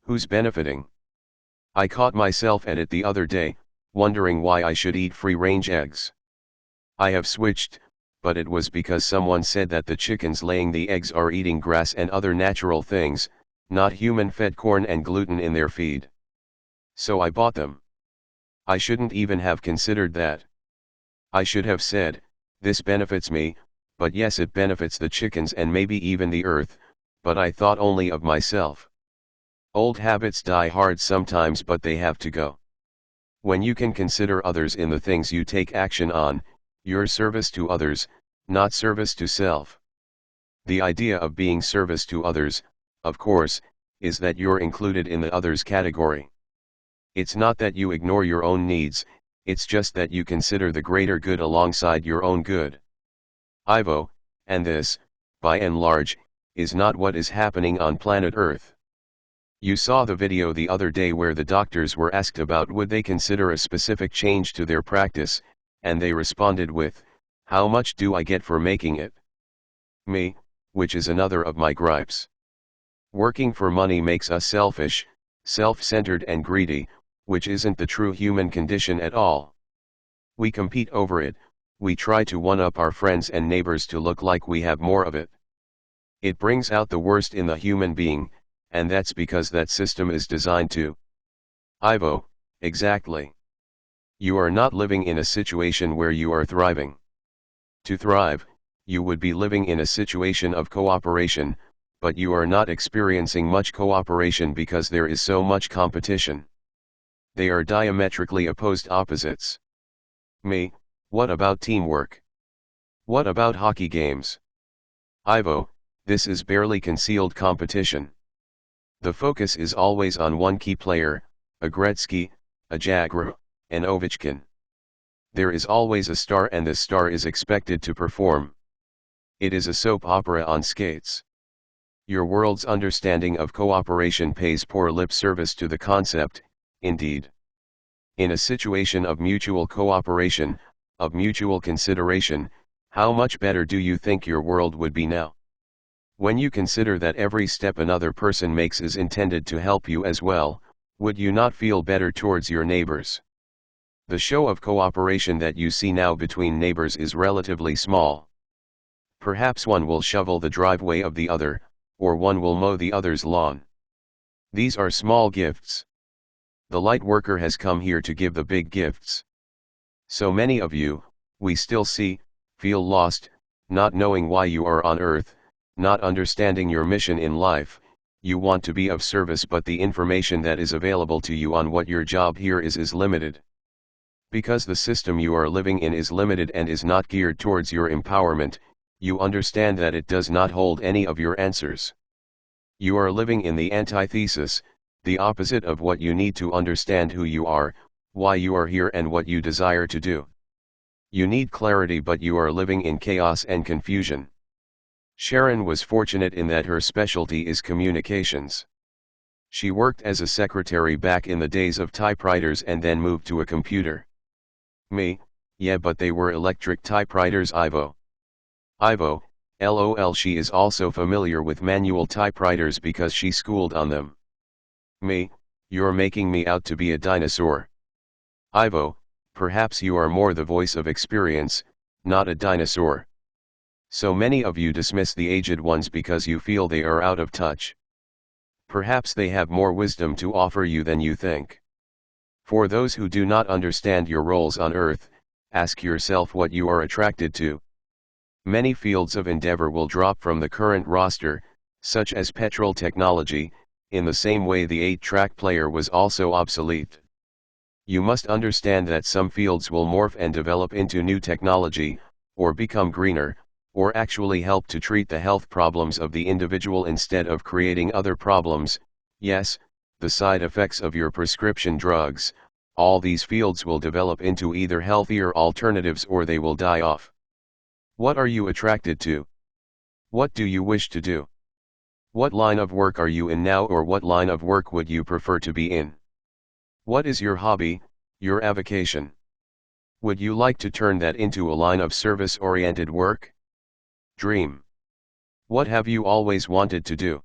Who's benefiting? I caught myself at it the other day, wondering why I should eat free-range eggs. I have switched, but it was because someone said that the chickens laying the eggs are eating grass and other natural things, not human-fed corn and gluten in their feed. So I bought them. I shouldn't even have considered that. I should have said, this benefits me, but yes, it benefits the chickens and maybe even the earth, but I thought only of myself. Old habits die hard sometimes, but they have to go. When you can consider others in the things you take action on, your service to others, not service to self. The idea of being service to others, of course, is that you're included in the others category. It's not that you ignore your own needs, it's just that you consider the greater good alongside your own good. Ivo, and this, by and large, is not what is happening on planet Earth. You saw the video the other day where the doctors were asked about would they consider a specific change to their practice, and they responded with, "How much do I get for making it?" Me, which is another of my gripes. Working for money makes us selfish, self-centered and greedy, which isn't the true human condition at all. We compete over it, we try to one-up our friends and neighbors to look like we have more of it. It brings out the worst in the human being, and that's because that system is designed to. Ivo, exactly. You are not living in a situation where you are thriving. To thrive, you would be living in a situation of cooperation, but you are not experiencing much cooperation because there is so much competition. They are diametrically opposed opposites. Me, what about teamwork? What about hockey games? Ivo, this is barely concealed competition. The focus is always on one key player, a Gretzky, a Jagr, an Ovechkin. There is always a star and this star is expected to perform. It is a soap opera on skates. Your world's understanding of cooperation pays poor lip service to the concept, indeed. In a situation of mutual cooperation, of mutual consideration, how much better do you think your world would be now? When you consider that every step another person makes is intended to help you as well, would you not feel better towards your neighbors? The show of cooperation that you see now between neighbors is relatively small. Perhaps one will shovel the driveway of the other, or one will mow the other's lawn. These are small gifts. The light worker has come here to give the big gifts. So many of you, we still feel lost, not knowing why you are on earth, not understanding your mission in life. You want to be of service, but the information that is available to you on what your job here is limited. Because the system you are living in is limited and is not geared towards your empowerment, you understand that it does not hold any of your answers. You are living in the antithesis, the opposite of what you need to understand who you are, why you are here and what you desire to do. You need clarity, but you are living in chaos and confusion. Sharon was fortunate in that her specialty is communications. She worked as a secretary back in the days of typewriters and then moved to a computer. Me, yeah, but they were electric typewriters. Ivo, lol. She is also familiar with manual typewriters because she schooled on them. Me, you're making me out to be a dinosaur. Ivo, perhaps you are more the voice of experience, not a dinosaur. So many of you dismiss the aged ones because you feel they are out of touch. Perhaps they have more wisdom to offer you than you think. For those who do not understand your roles on earth, ask yourself what you are attracted to. Many fields of endeavor will drop from the current roster, such as petrol technology, in the same way the 8-track player was also obsolete. You must understand that some fields will morph and develop into new technology, or become greener, or actually help to treat the health problems of the individual instead of creating other problems. Yes, the side effects of your prescription drugs. All these fields will develop into either healthier alternatives or they will die off. What are you attracted to? What do you wish to do? What line of work are you in now, or what line of work would you prefer to be in? What is your hobby, your avocation? Would you like to turn that into a line of service-oriented work? Dream. What have you always wanted to do?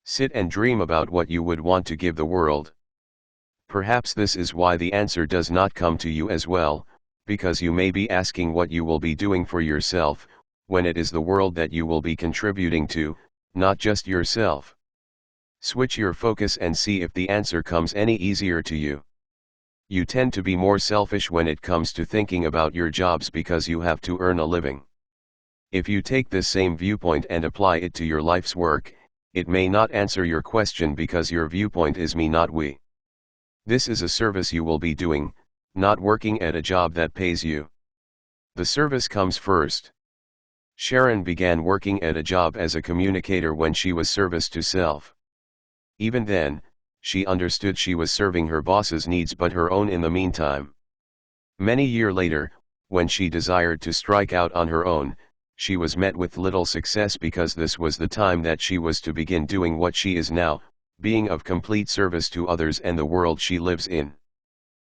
Sit and dream about what you would want to give the world. Perhaps this is why the answer does not come to you as well, because you may be asking what you will be doing for yourself, when it is the world that you will be contributing to, not just yourself. Switch your focus and see if the answer comes any easier to you. You tend to be more selfish when it comes to thinking about your jobs because you have to earn a living. If you take this same viewpoint and apply it to your life's work, it may not answer your question because your viewpoint is me, not we. This is a service you will be doing, not working at a job that pays you. The service comes first. Sharon began working at a job as a communicator when she was service to self. Even then, she understood she was serving her boss's needs but her own in the meantime. Many years later, when she desired to strike out on her own, she was met with little success because this was the time that she was to begin doing what she is now, being of complete service to others and the world she lives in.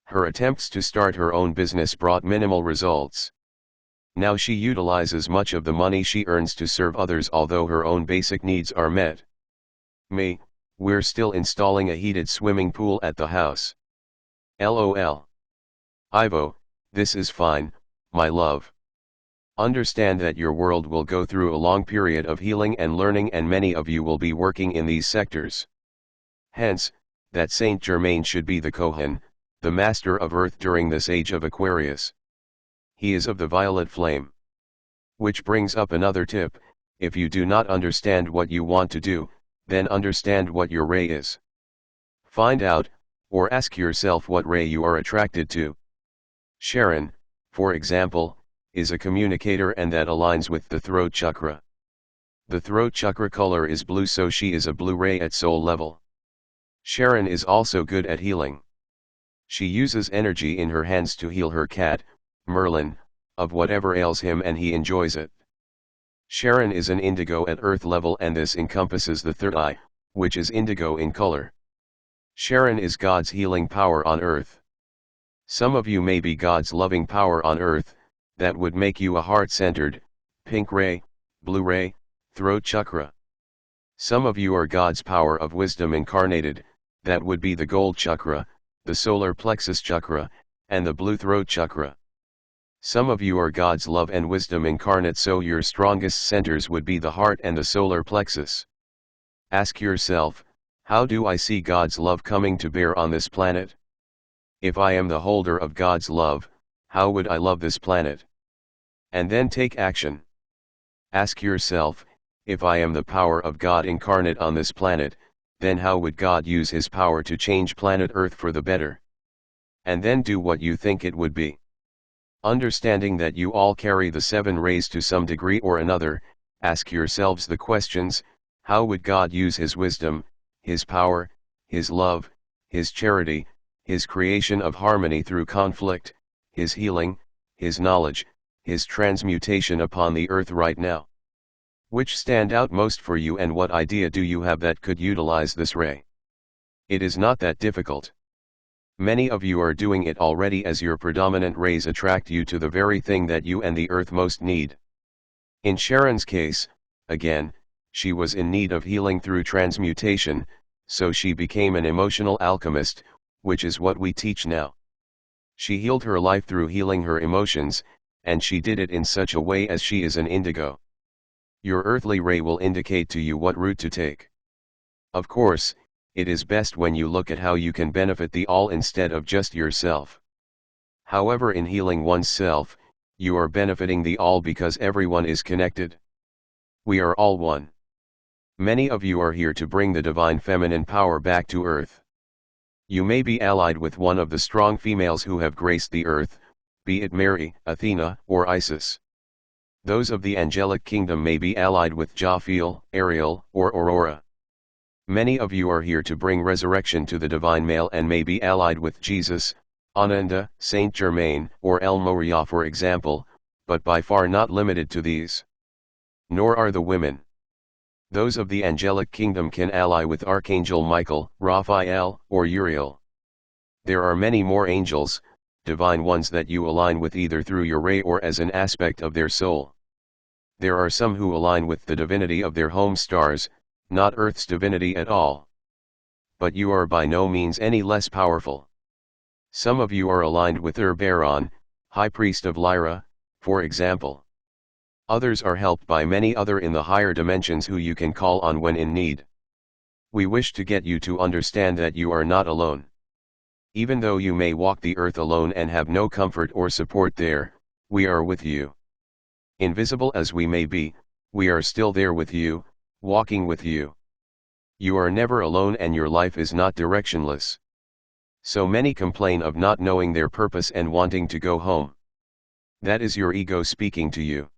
Her attempts to start her own business brought minimal results. Now she utilizes much of the money she earns to serve others, although her own basic needs are met. Me, we're still installing a heated swimming pool at the house. LOL. Ivo, this is fine, my love. Understand that your world will go through a long period of healing and learning, and many of you will be working in these sectors. Hence, that Saint Germain should be the Kohen, the master of earth during this age of Aquarius. He is of the violet flame. Which brings up another tip: if you do not understand what you want to do, then understand what your ray is. Find out, or ask yourself what ray you are attracted to. Sharon, for example, is a communicator, and that aligns with the throat chakra. The throat chakra color is blue, so she is a blue ray at soul level. Sharon is also good at healing. She uses energy in her hands to heal her cat, Merlin, of whatever ails him, and he enjoys it. Sharon is an indigo at earth level, and this encompasses the third eye, which is indigo in color. Sharon is God's healing power on earth. Some of you may be God's loving power on earth. That would make you a heart-centered, pink ray, blue ray, throat chakra. Some of you are God's power of wisdom incarnated. That would be the gold chakra, the solar plexus chakra, and the blue throat chakra. Some of you are God's love and wisdom incarnate, so your strongest centers would be the heart and the solar plexus. Ask yourself, how do I see God's love coming to bear on this planet? If I am the holder of God's love, how would I love this planet? And then take action. Ask yourself, if I am the power of God incarnate on this planet, then how would God use his power to change planet Earth for the better? And then do what you think it would be. Understanding that you all carry the 7 rays to some degree or another, ask yourselves the questions: how would God use his wisdom, his power, his love, his charity, his creation of harmony through conflict, his healing, his knowledge, his transmutation upon the earth right now? Which stand out most for you, and what idea do you have that could utilize this ray? It is not that difficult. Many of you are doing it already, as your predominant rays attract you to the very thing that you and the earth most need. In Sharon's case, again, she was in need of healing through transmutation, so she became an emotional alchemist, which is what we teach now. She healed her life through healing her emotions, and she did it in such a way as she is an indigo. Your earthly ray will indicate to you what route to take. Of course, it is best when you look at how you can benefit the all instead of just yourself. However, in healing oneself, you are benefiting the all because everyone is connected. We are all one. Many of you are here to bring the divine feminine power back to earth. You may be allied with one of the strong females who have graced the earth, be it Mary, Athena, or Isis. Those of the angelic kingdom may be allied with Jophiel, Ariel, or Aurora. Many of you are here to bring resurrection to the divine male and may be allied with Jesus, Ananda, Saint Germain, or El Moria, for example, but by far not limited to these. Nor are the women. Those of the angelic kingdom can ally with Archangel Michael, Raphael, or Uriel. There are many more angels, divine ones, that you align with either through your ray or as an aspect of their soul. There are some who align with the divinity of their home stars, not Earth's divinity at all. But you are by no means any less powerful. Some of you are aligned with Baron, High Priest of Lyra, for example. Others are helped by many other in the higher dimensions who you can call on when in need. We wish to get you to understand that you are not alone. Even though you may walk the earth alone and have no comfort or support there, we are with you. Invisible as we may be, we are still there with you, walking with you. You are never alone and your life is not directionless. So many complain of not knowing their purpose and wanting to go home. That is your ego speaking to you.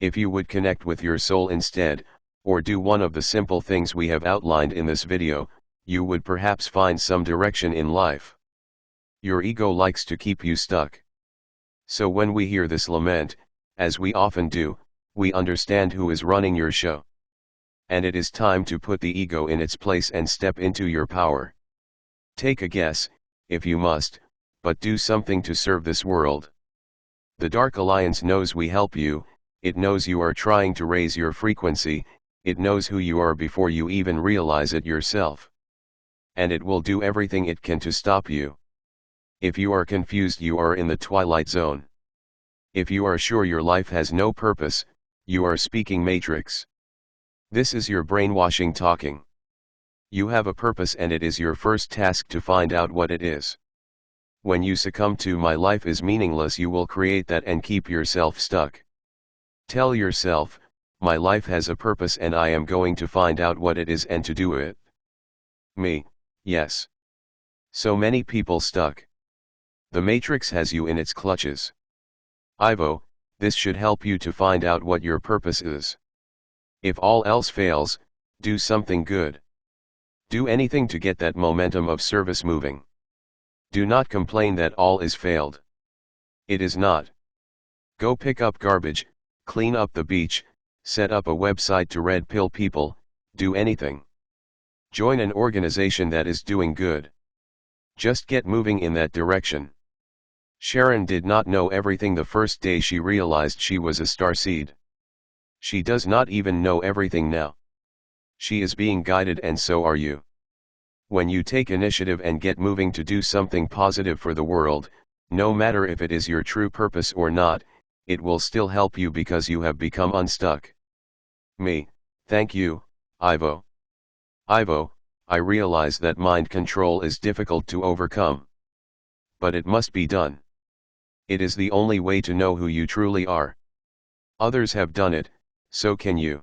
If you would connect with your soul instead, or do one of the simple things we have outlined in this video, you would perhaps find some direction in life. Your ego likes to keep you stuck. So when we hear this lament, as we often do, we understand who is running your show. And it is time to put the ego in its place and step into your power. Take a guess, if you must, but do something to serve this world. The Dark Alliance knows we help you, it knows you are trying to raise your frequency, it knows who you are before you even realize it yourself. And it will do everything it can to stop you. If you are confused, you are in the twilight zone. If you are sure your life has no purpose, you are speaking Matrix. This is your brainwashing talking. You have a purpose and it is your first task to find out what it is. When you succumb to "my life is meaningless," you will create that and keep yourself stuck. Tell yourself, "My life has a purpose and I am going to find out what it is and to do it." Me, yes. So many people stuck. The Matrix has you in its clutches. Ivo, this should help you to find out what your purpose is. If all else fails, do something good. Do anything to get that momentum of service moving. Do not complain that all is failed. It is not. Go pick up garbage, clean up the beach, set up a website to red pill people, do anything. Join an organization that is doing good. Just get moving in that direction. Sharon did not know everything the first day she realized she was a starseed. She does not even know everything now. She is being guided and so are you. When you take initiative and get moving to do something positive for the world, no matter if it is your true purpose or not, it will still help you because you have become unstuck. Me, thank you, Ivo. Ivo, I realize that mind control is difficult to overcome. But it must be done. It is the only way to know who you truly are. Others have done it, so can you.